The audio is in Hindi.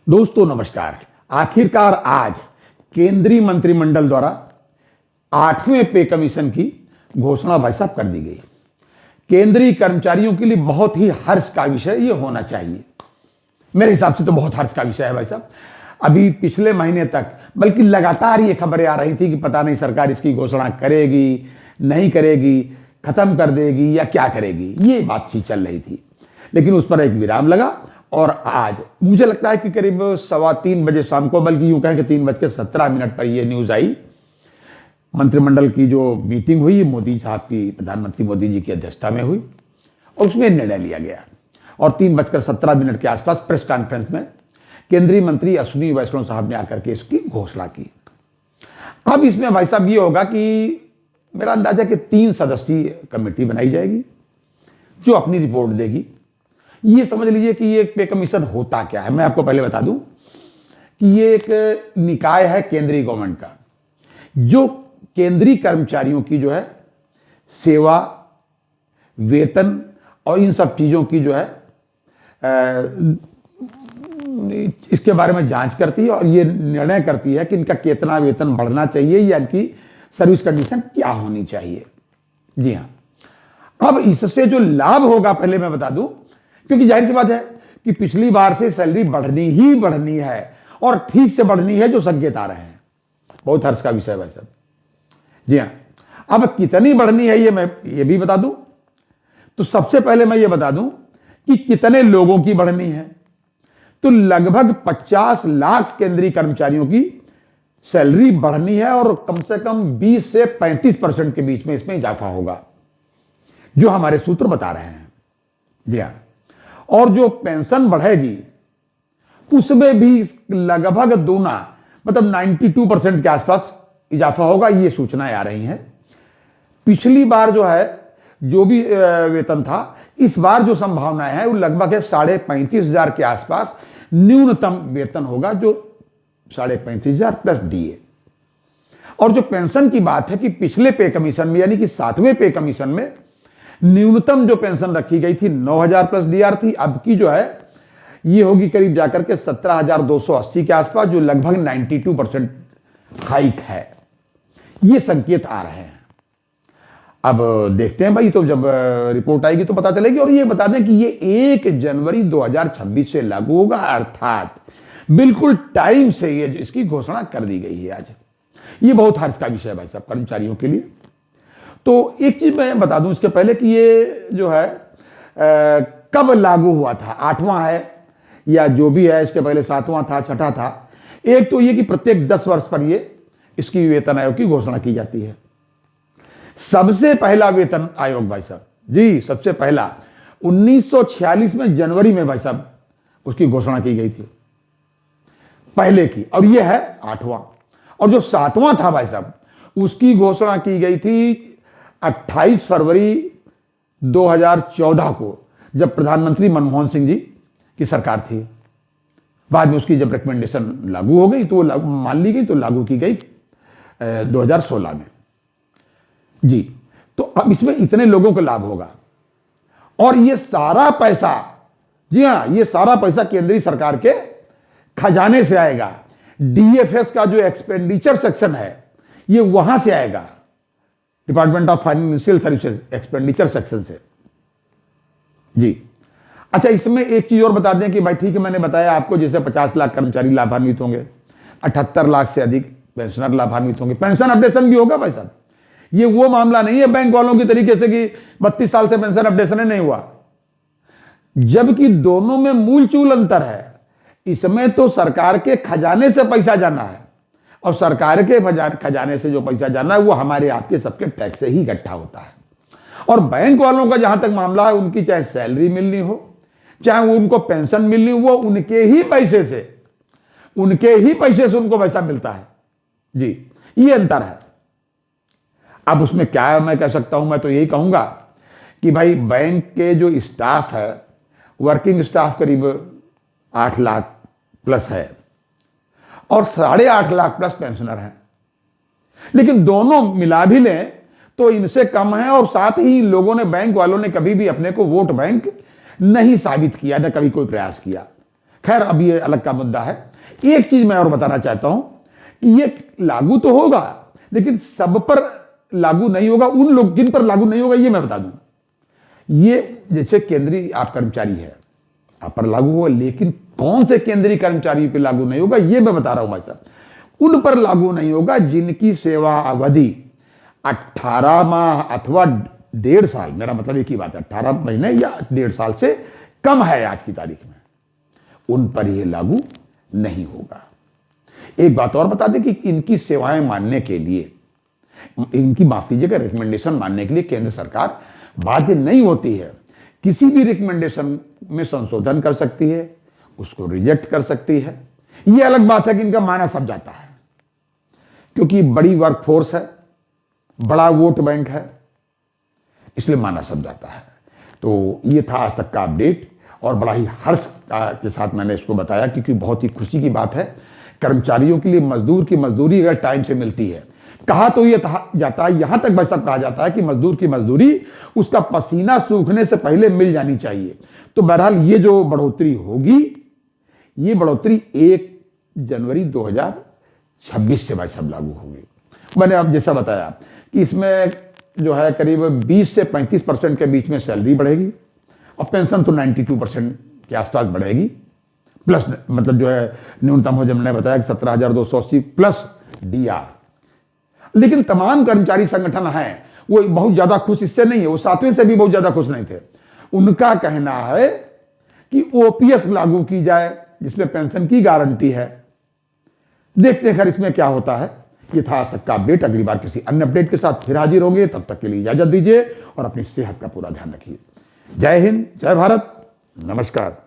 दोस्तों नमस्कार। आखिरकार आज केंद्रीय मंत्रिमंडल द्वारा 8वें पे कमीशन की घोषणा भाई साहब कर दी गई। केंद्रीय कर्मचारियों के लिए बहुत ही हर्ष का विषय ये होना चाहिए। मेरे हिसाब से तो बहुत हर्ष का विषय है भाई साहब। अभी पिछले महीने तक बल्कि लगातार ये खबरें आ रही थी कि पता नहीं सरकार इसकी घोषणा करेगी नहीं करेगी, खत्म कर देगी या क्या करेगी, ये बातचीत चल रही थी। लेकिन उस पर एक विराम लगा और आज मुझे लगता है कि करीब 3:15 बजे शाम को, बल्कि यूं कहें कि 3:17 पर यह न्यूज आई। मंत्रिमंडल की जो मीटिंग हुई मोदी साहब की, प्रधानमंत्री मोदी जी की अध्यक्षता में हुई और उसमें निर्णय लिया गया। और 3:17 के आसपास प्रेस कॉन्फ्रेंस में केंद्रीय मंत्री अश्विनी वैष्णव साहब ने आकर के इसकी घोषणा की। अब इसमें भाई साहब ये होगा कि मेरा अंदाजा है कि 3 सदस्यीय कमेटी बनाई जाएगी जो अपनी रिपोर्ट देगी। ये समझ लीजिए कि ये एक पे कमीशन होता क्या है। मैं आपको पहले बता दूं कि ये एक निकाय है केंद्रीय गवर्नमेंट का, जो केंद्रीय कर्मचारियों की जो है सेवा, वेतन और इन सब चीजों की जो है इसके बारे में जांच करती है और ये निर्णय करती है कि इनका कितना वेतन बढ़ना चाहिए या इनकी सर्विस कंडीशन क्या होनी चाहिए। जी हाँ, अब इससे जो लाभ होगा पहले मैं बता दूं, क्योंकि जाहिर सी बात है कि पिछली बार से सैलरी बढ़नी ही बढ़नी है और ठीक से बढ़नी है, जो संकेत आ रहे हैं। बहुत हर्ष का विषय है भाई साहब। जी हाँ, अब कितनी बढ़नी है ये भी बता दूं। तो सबसे पहले मैं ये बता दूं कि कितने लोगों की बढ़नी है। तो लगभग 50 लाख केंद्रीय कर्मचारियों की सैलरी बढ़नी है और कम से कम 20 से 35% के बीच में इसमें इजाफा होगा, जो हमारे सूत्र बता रहे हैं। जी हाँ, और जो पेंशन बढ़ेगी उसमें भी लगभग दूना, मतलब 92% के आसपास इजाफा होगा, ये सूचनाएं आ रही हैं। पिछली बार जो है जो भी वेतन था, इस बार जो संभावनाएं हैं वो लगभग है 35,500 के आसपास न्यूनतम वेतन होगा, जो 35,500 प्लस डीए। और जो पेंशन की बात है कि पिछले पे कमीशन में यानी कि 7वें पे कमीशन में न्यूनतम जो पेंशन रखी गई थी 9,000 प्लस डीआर थी। अब की जो है ये होगी करीब जाकर के 17,280 के आसपास, जो लगभग 92% हाइक है। ये संकेत आ रहे हैं। अब देखते हैं भाई, तो जब रिपोर्ट आएगी तो पता चलेगी। और ये बता दें कि ये 1 जनवरी 2026 से लागू होगा, अर्थात बिल्कुल टाइम से ये इसकी घोषणा कर दी गई है आज। ये बहुत हर्ष का विषय है भाई साहब कर्मचारियों के लिए। तो एक चीज मैं बता दूं इसके पहले कि ये जो है कब लागू हुआ था, 8वां है या जो भी है, इसके पहले 7वां था, 6ठा था। एक तो ये कि प्रत्येक 10 वर्ष पर ये इसकी वेतन आयोग की घोषणा की जाती है। सबसे पहला वेतन आयोग भाई साहब, जी सबसे पहला 1946 में जनवरी में भाई साहब उसकी घोषणा की गई थी पहले की, और ये है 8वां। और जो 7वां था भाई साहब, उसकी घोषणा की गई थी 28 फरवरी 2014 को, जब प्रधानमंत्री मनमोहन सिंह जी की सरकार थी। बाद में उसकी जब रिकमेंडेशन लागू हो गई तो मान ली गई, तो लागू की गई 2016 में। जी, तो अब इसमें इतने लोगों को लाभ होगा और ये सारा पैसा, जी हां, ये सारा पैसा केंद्रीय सरकार के खजाने से आएगा। डीएफएस का जो एक्सपेंडिचर सेक्शन है ये वहां से आएगा, department of financial services expenditure section से। जी अच्छा, इसमें एक चीज और बता दें कि भाई ठीक है, मैंने बताया आपको जैसे 50 लाख कर्मचारी लाभान्वित होंगे, 78 लाख से अधिक पेंशनर लाभान्वित होंगे। पेंशन अपडेशन भी होगा भाई साहब। ये वो मामला नहीं है बैंक वालों की तरीके से कि 32 साल से पेंशन अपडेशन नहीं हुआ, जबकि दोनों में मूल चूल अंतर है। इसमें तो सरकार के खजाने से पैसा जाना है और सरकार के खजाने से जो पैसा जाना है वो हमारे आपके सबके टैक्स से ही इकट्ठा होता है। और बैंक वालों का जहां तक मामला है, उनकी चाहे सैलरी मिलनी हो, चाहे वो उनको पेंशन मिलनी हो, वो उनके ही पैसे से उनको पैसा मिलता है। जी, ये अंतर है। अब उसमें क्या मैं कह सकता हूं, मैं तो यही कहूंगा कि भाई बैंक के जो स्टाफ है, वर्किंग स्टाफ करीब 8 लाख प्लस है और 8.5 लाख प्लस पेंशनर हैं। लेकिन दोनों मिला भी लें तो इनसे कम है। और साथ ही लोगों ने, बैंक वालों ने कभी भी अपने को वोट बैंक नहीं साबित किया, न कभी कोई प्रयास किया। खैर अब ये अलग का मुद्दा है। एक चीज मैं और बताना चाहता हूं कि ये लागू तो होगा, लेकिन सब पर लागू नहीं होगा। उन लोग जिन पर लागू नहीं होगा, ये मैं बता दूं, ये जैसे केंद्रीय आप कर्मचारी है, आप पर लागू होगा, लेकिन कौन से केंद्रीय कर्मचारी पर लागू नहीं होगा, ये मैं बता रहा हूं भाई साहब। उन पर लागू नहीं होगा जिनकी सेवा अवधि 18 माह अथवा 1.5 साल, मेरा मतलब एक ही बात है, 18 महीने या 1.5 साल से कम है आज की तारीख में, उन पर यह लागू नहीं होगा। एक बात और बता दें कि इनकी सेवाएं मानने के लिए, इनकी माफ कीजिएगा, रिकमेंडेशन मानने के लिए केंद्र सरकार बाध्य नहीं होती है। किसी भी रिकमेंडेशन में संशोधन कर सकती है, उसको रिजेक्ट कर सकती है। यह अलग बात है कि इनका माना सब जाता है, क्योंकि बड़ी वर्कफोर्स है, बड़ा वोट बैंक है, इसलिए माना सब जाता है। तो ये था आज तक का अपडेट, और बड़ा ही हर्ष के साथ मैंने इसको बताया, क्योंकि बहुत ही खुशी की बात है कर्मचारियों के लिए। मजदूर की मजदूरी अगर टाइम से मिलती है, कहा तो ये जाता है, यहां तक भाई साहब कहा जाता है कि मजदूर की मजदूरी उसका पसीना सूखने से पहले मिल जानी चाहिए। तो बहरहाल ये जो बढ़ोतरी होगी, ये बढ़ोतरी 1 जनवरी 2026 से भाई साहब लागू होगी। मैंने अब जैसा बताया कि इसमें जो है करीब 20 से 35% के बीच में सैलरी बढ़ेगी, और पेंशन तो 92% के आसपास बढ़ेगी, प्लस मतलब जो है न्यूनतम हो, जब मैंने बताया कि 17,280 प्लस डीआर। लेकिन तमाम कर्मचारी संगठन हैं वो बहुत ज्यादा खुश इससे नहीं है, वो 7वें से भी बहुत ज्यादा खुश नहीं थे। उनका कहना है कि ओपीएस लागू की जाए, जिसमें पेंशन की गारंटी है। देखते हैं खैर इसमें क्या होता है। ये था आज तक का अपडेट। अगली बार किसी अन्य अपडेट के साथ फिर हाजिर होंगे, तब तक के लिए इजाजत दीजिए और अपनी सेहत का पूरा ध्यान रखिए। जय हिंद, जय भारत, नमस्कार।